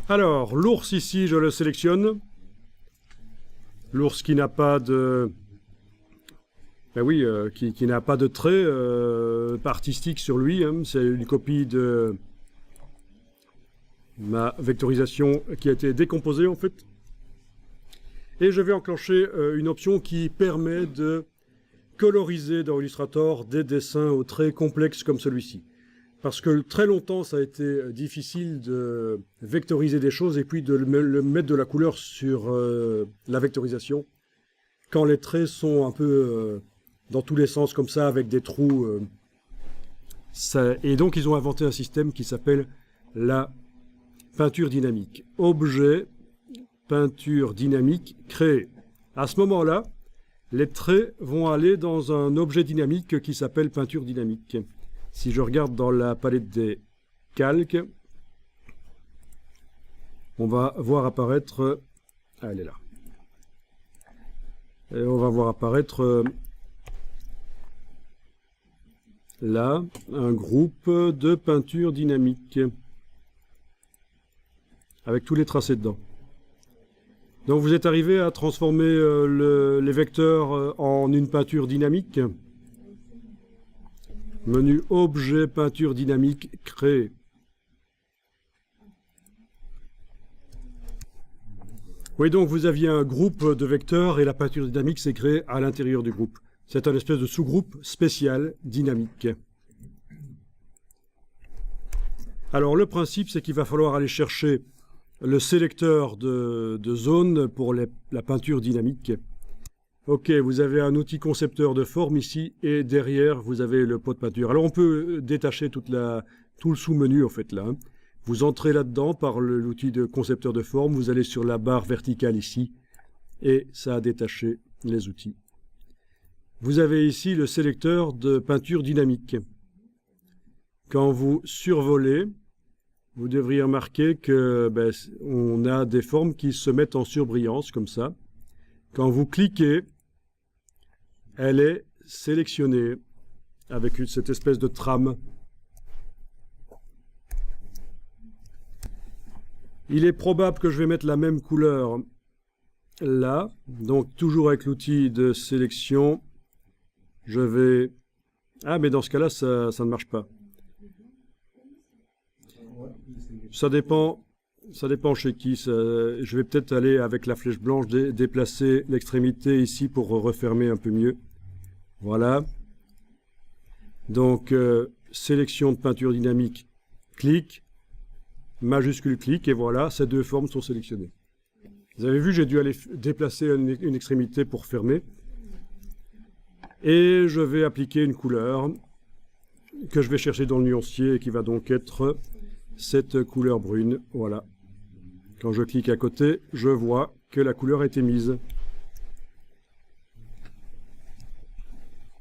Alors, l'ours ici, je le sélectionne. L'ours qui n'a pas de... Ben oui, qui n'a pas de trait artistique sur lui. Hein. C'est une copie de ma vectorisation qui a été décomposée en fait. Et je vais enclencher une option qui permet de coloriser dans Illustrator des dessins aux traits complexes comme celui-ci. Parce que très longtemps, ça a été difficile de vectoriser des choses et puis de le mettre de la couleur sur la vectorisation. Quand les traits sont un peu dans tous les sens comme ça, avec des trous. Et donc, ils ont inventé un système qui s'appelle la peinture dynamique. Objet, peinture dynamique, créé. À ce moment-là, les traits vont aller dans un objet dynamique qui s'appelle peinture dynamique. Si je regarde dans la palette des calques, on va voir apparaître... Ah, elle est là. Et on va voir apparaître là un groupe de peinture dynamique avec tous les tracés dedans. Donc vous êtes arrivé à transformer les vecteurs en une peinture dynamique. Menu objet peinture dynamique créé. Oui, donc vous aviez un groupe de vecteurs et la peinture dynamique s'est créée à l'intérieur du groupe. C'est un espèce de sous-groupe spécial dynamique. Alors le principe, c'est qu'il va falloir aller chercher le sélecteur de zone pour la peinture dynamique. Ok, vous avez un outil concepteur de forme ici, et derrière, vous avez le pot de peinture. Alors, on peut détacher tout le sous-menu, en fait, là. Hein. Vous entrez là-dedans par l'outil de concepteur de forme, vous allez sur la barre verticale ici, et ça a détaché les outils. Vous avez ici le sélecteur de peinture dynamique. Quand vous survolez, vous devriez remarquer que on a des formes qui se mettent en surbrillance, comme ça. Quand vous cliquez, elle est sélectionnée avec cette espèce de trame. Il est probable que je vais mettre la même couleur là. Donc toujours avec l'outil de sélection, je vais... Ah, mais dans ce cas-là, ça ne marche pas. Ça dépend chez qui. Je vais peut-être aller avec la flèche blanche, déplacer l'extrémité ici pour refermer un peu mieux. Voilà. Donc, sélection de peinture dynamique, clic, majuscule clic, et voilà, ces deux formes sont sélectionnées. Vous avez vu, j'ai dû aller déplacer une extrémité pour fermer. Et je vais appliquer une couleur que je vais chercher dans le nuancier et qui va donc être cette couleur brune. Voilà. Quand je clique à côté, je vois que la couleur a été mise.